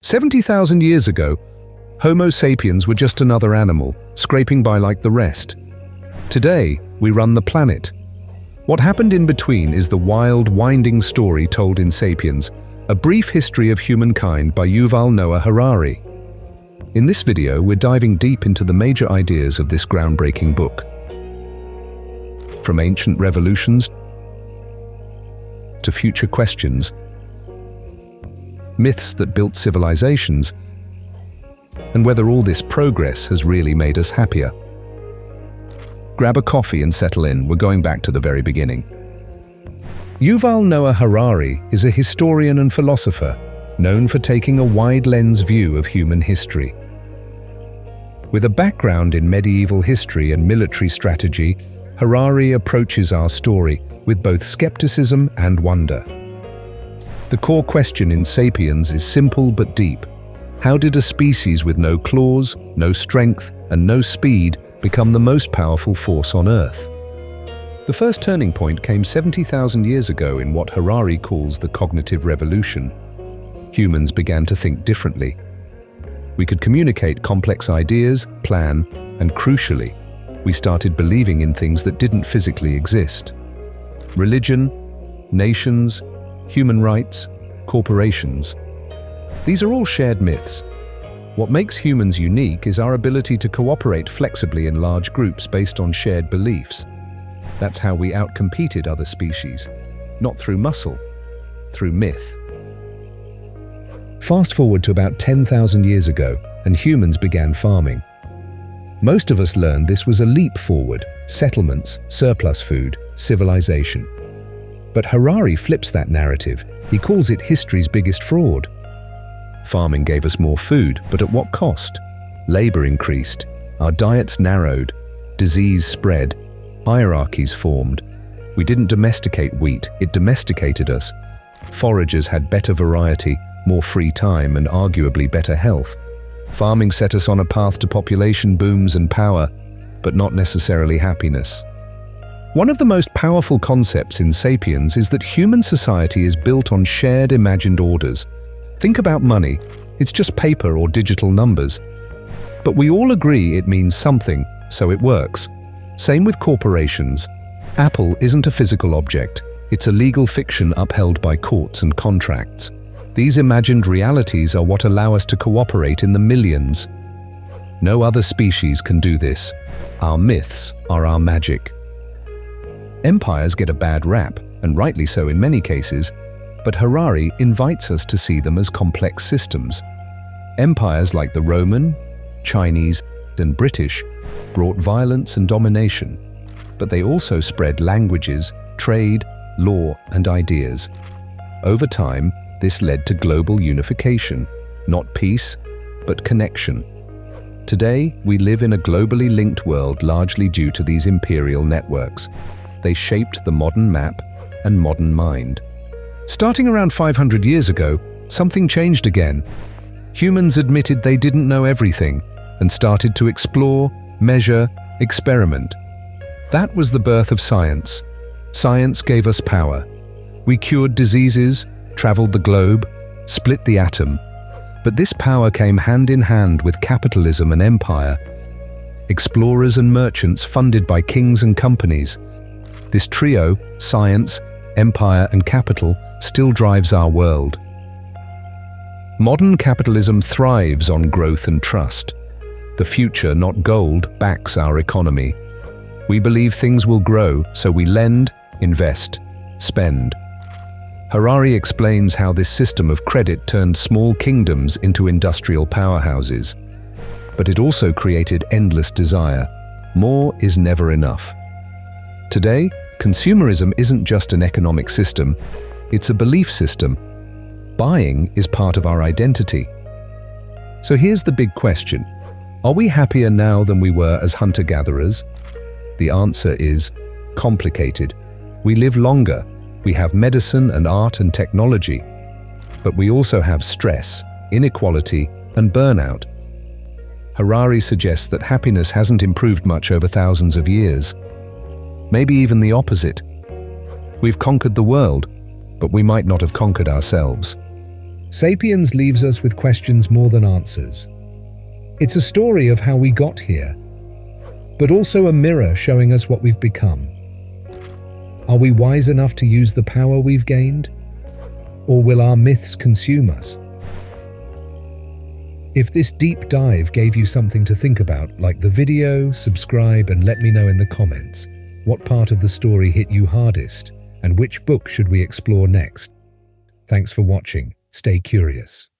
70,000 years ago, Homo sapiens were just another animal, scraping by like the rest. Today, we run the planet. What happened in between is the wild, winding story told in Sapiens, A Brief History of Humankind by Yuval Harari. In this video, we're diving deep into the major ideas of this groundbreaking book. From ancient revolutions to future questions, myths that built civilizations, and whether all this progress has really made us happier. Grab a coffee and settle in, we're going back to the very beginning. Yuval Harari is a historian and philosopher known for taking a wide-lens view of human history. With a background in medieval history and military strategy, Harari approaches our story with both skepticism and wonder. The core question in Sapiens is simple but deep. How did a species with no claws, no strength, and no speed become the most powerful force on Earth? The first turning point came 70,000 years ago in what Harari calls the cognitive revolution. Humans began to think differently. We could communicate complex ideas, plan, and crucially, we started believing in things that didn't physically exist. Religion, nations, human rights, corporations. These are all shared myths. What makes humans unique is our ability to cooperate flexibly in large groups based on shared beliefs. That's how we outcompeted other species, not through muscle, through myth. Fast forward to about 10,000 years ago, and humans began farming. Most of us learned this was a leap forward: settlements, surplus food, civilization. But Harari flips that narrative. He calls it history's biggest fraud. Farming gave us more food, but at what cost? Labor increased, our diets narrowed, disease spread, hierarchies formed. We didn't domesticate wheat, it domesticated us. Foragers had better variety, more free time, and arguably better health. Farming set us on a path to population booms and power, but not necessarily happiness. One of the most powerful concepts in Sapiens is that human society is built on shared imagined orders. Think about money. It's just paper or digital numbers. But we all agree it means something, so it works. Same with corporations. Apple isn't a physical object. It's a legal fiction upheld by courts and contracts. These imagined realities are what allow us to cooperate in the millions. No other species can do this. Our myths are our magic. Empires get a bad rap, and rightly so in many cases, but Harari invites us to see them as complex systems. Empires like the Roman, Chinese, and British brought violence and domination, but they also spread languages, trade, law, and ideas. Over time, this led to global unification, not peace, but connection. Today, we live in a globally linked world largely due to these imperial networks. They shaped the modern map and modern mind. Starting around 500 years ago, something changed again. Humans admitted they didn't know everything and started to explore, measure, experiment. That was the birth of science. Science gave us power. We cured diseases, traveled the globe, split the atom. But this power came hand in hand with capitalism and empire. Explorers and merchants funded by kings and companies. This trio, science, empire, and capital, still drives our world. Modern capitalism thrives on growth and trust. The future, not gold, backs our economy. We believe things will grow, so we lend, invest, spend. Harari explains how this system of credit turned small kingdoms into industrial powerhouses. But it also created endless desire. More is never enough. Today, consumerism isn't just an economic system, it's a belief system. Buying is part of our identity. So here's the big question. Are we happier now than we were as hunter-gatherers? The answer is complicated. We live longer. We have medicine and art and technology. But we also have stress, inequality, and burnout. Harari suggests that happiness hasn't improved much over thousands of years. Maybe even the opposite. We've conquered the world, but we might not have conquered ourselves. Sapiens leaves us with questions more than answers. It's a story of how we got here, but also a mirror showing us what we've become. Are we wise enough to use the power we've gained? Or will our myths consume us? If this deep dive gave you something to think about, like the video, subscribe, and let me know in the comments what part of the story hit you hardest and which book should we explore next. Thanks for watching. Stay curious.